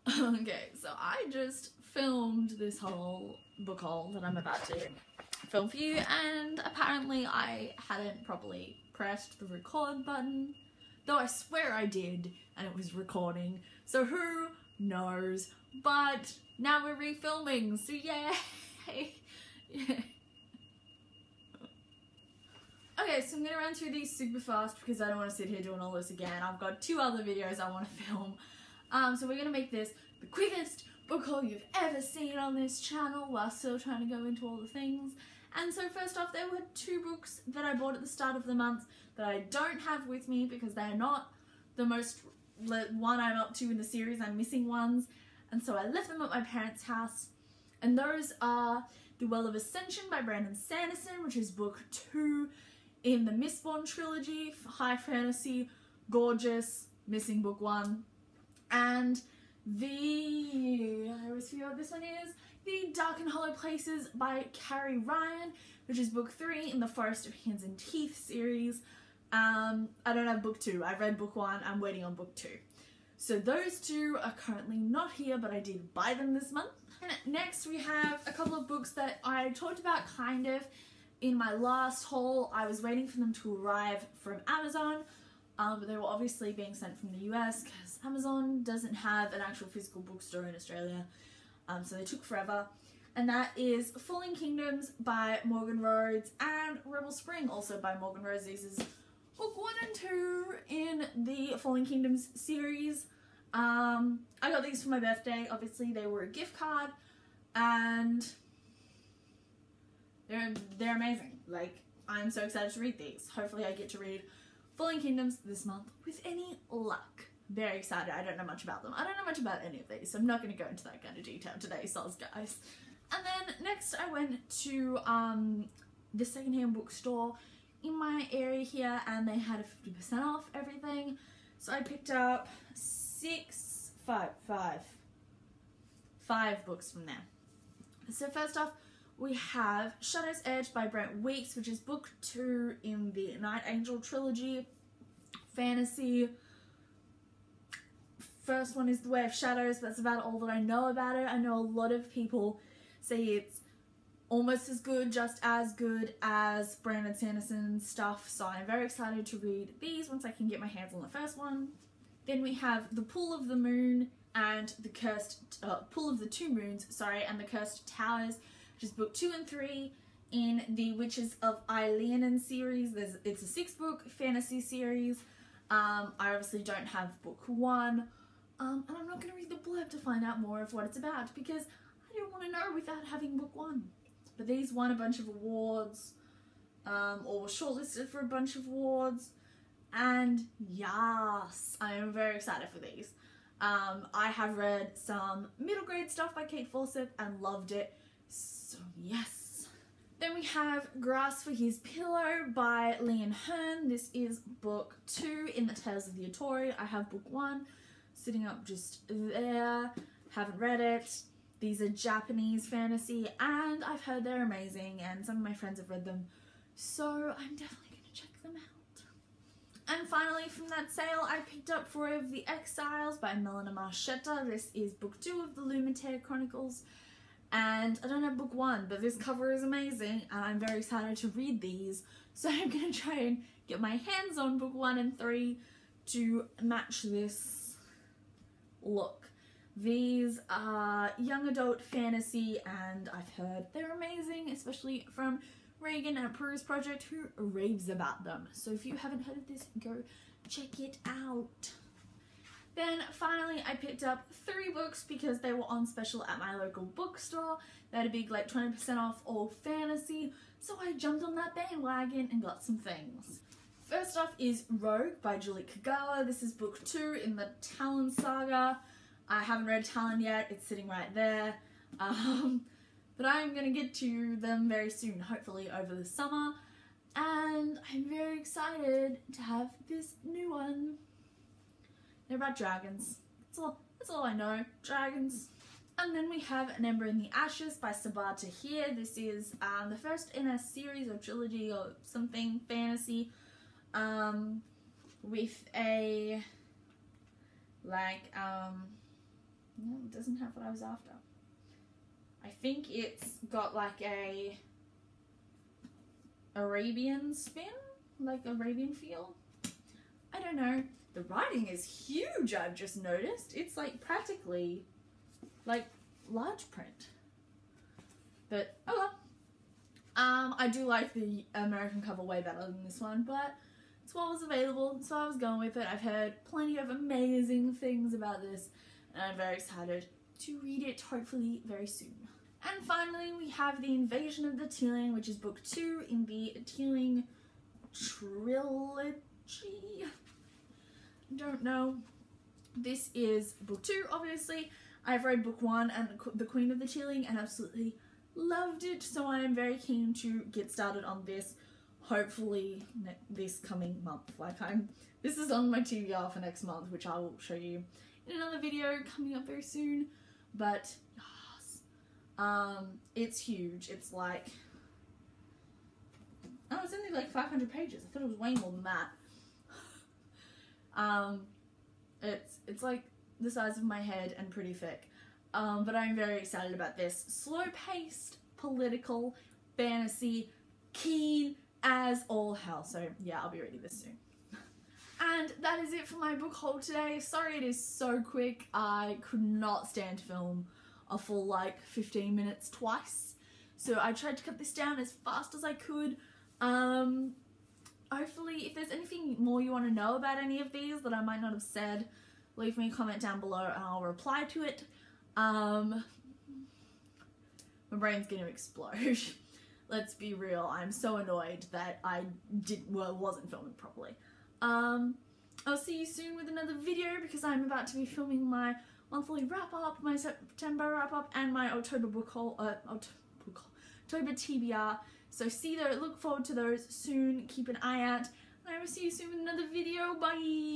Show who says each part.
Speaker 1: Okay, so I just filmed this whole book haul that I'm about to film for you, and apparently I hadn't properly pressed the record button, though I swear I did and it was recording, so who knows, but now we're refilming, so yay! Okay, so I'm going to run through these super fast because I don't want to sit here doing all this again. I've got 2 other videos I want to film. So we're going to make this the quickest book haul you've ever seen on this channel while still trying to go into all the things. And so first off, there were 2 books that I bought at the start of the month that I don't have with me because they're not the most one I'm up to in the series. I'm missing ones. And so I left them at my parents' house. And those are The Well of Ascension by Brandon Sanderson, which is book 2 in the Mistborn trilogy, high fantasy, gorgeous, missing book 1. And I always forget what this one is, The Dark and Hollow Places by Carrie Ryan, which is book 3 in the Forest of Hands and Teeth series. I don't have book 2, I've read book 1, I'm waiting on book 2. So those 2 are currently not here, but I did buy them this month. And next we have a couple of books that I talked about kind of in my last haul. I was waiting for them to arrive from Amazon, but they were obviously being sent from the US because Amazon doesn't have an actual physical bookstore in Australia, so they took forever. And that is Falling Kingdoms by Morgan Rhodes and Rebel Spring, also by Morgan Rhodes. This is book 1 and 2 in the Falling Kingdoms series. I got these for my birthday. Obviously they were a gift card, and they're amazing. Like, I'm so excited to read these. Hopefully I get to read Falling Kingdoms this month with any luck. Very excited. I don't know much about them. I don't know much about any of these, so I'm not going to go into that kind of detail today, soz guys. And then next I went to the secondhand bookstore in my area here, and they had a 50% off everything. So I picked up 5 books from there. So first off, we have Shadow's Edge by Brent Weeks, which is book 2 in the Night Angel trilogy, fantasy. First one is The Way of Shadows. That's about all that I know about it. I know a lot of people say it's almost as good, just as good as Brandon Sanderson's stuff, so I'm very excited to read these once I can get my hands on the first one. Then we have The Pool of the Moon and the Cursed, Pool of the Two Moons, sorry, and the Cursed Towers, which is book 2 and 3 in the Witches of Eilenen series. It's a 6-book fantasy series. I obviously don't have book 1, and I'm not going to read the blurb to find out more of what it's about because I don't want to know without having book 1. But these won a bunch of awards, or were shortlisted for a bunch of awards, and yes, I am very excited for these. I have read some middle grade stuff by Kate Fawcett and loved it. So yes. Then we have Grass for His Pillow by Leon Hearn. This is book 2 in the Tales of the Atori. I have book 1 sitting up just there. Haven't read it. These are Japanese fantasy, and I've heard they're amazing, and some of my friends have read them, so I'm definitely going to check them out. And finally, from that sale, I picked up Four of the Exiles by Melina Marchetta. This is book 2 of the Luminaire Chronicles. And I don't have book 1, but this cover is amazing, and I'm very excited to read these. So I'm going to try and get my hands on book 1 and 3 to match this look. These are young adult fantasy, and I've heard they're amazing, especially from Reagan at Peruse Project, who raves about them. So if you haven't heard of this, go check it out. Then finally I picked up 3 books because they were on special at my local bookstore. They had a big like 20% off all fantasy, so I jumped on that bandwagon and got some things. First off is Rogue by Julie Kagawa. This is book 2 in the Talon saga. I haven't read Talon yet, it's sitting right there. But I'm going to get to them very soon, hopefully over the summer. And I'm very excited to have this new one. They're about dragons. That's all I know. Dragons. And then we have An Ember in the Ashes by Sabaa Tahir. This is the first in a series or trilogy or something fantasy with a like it doesn't have what I was after. I think it's got like a Arabian spin, like Arabian feel. I don't know. The writing is huge, I've just noticed. It's like practically like large print. But oh well. I do like the American cover way better than this one, but it's what was available, so I was going with it. I've heard plenty of amazing things about this, and I'm very excited to read it, hopefully very soon. And finally, we have The Invasion of the Teeling, which is book 2 in the Teeling trilogy. Don't know. This is book 2, obviously. I've read book 1 and The Queen of the Teeling and absolutely loved it, so I am very keen to get started on this, hopefully this coming month. This is on my TBR for next month, which I will show you in another video coming up very soon. But yes, it's huge. It's like, oh, it's only like 500 pages. I thought it was way more than that. It's like the size of my head and pretty thick. But I'm very excited about this. Slow-paced, political, fantasy, keen as all hell. So yeah, I'll be reading this soon. And that is it for my book haul today. Sorry it is so quick. I could not stand to film a full like 15 minutes twice. So I tried to cut this down as fast as I could. Hopefully if there's anything more you want to know about any of these that I might not have said, leave me a comment down below and I'll reply to it. My brain's gonna explode. Let's be real, I'm so annoyed that I wasn't filming properly. I'll see you soon with another video because I'm about to be filming my monthly wrap-up, my September wrap-up, and my October book haul, October TBR. So look forward to those soon, keep an eye out, and I will see you soon with another video, bye!